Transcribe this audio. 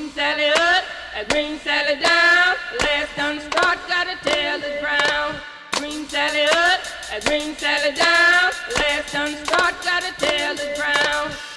Green Sally up, Green Sally down. Last done start, gotta tell the ground. Green Sally up, Green Sally down. Last done start, gotta tell the ground.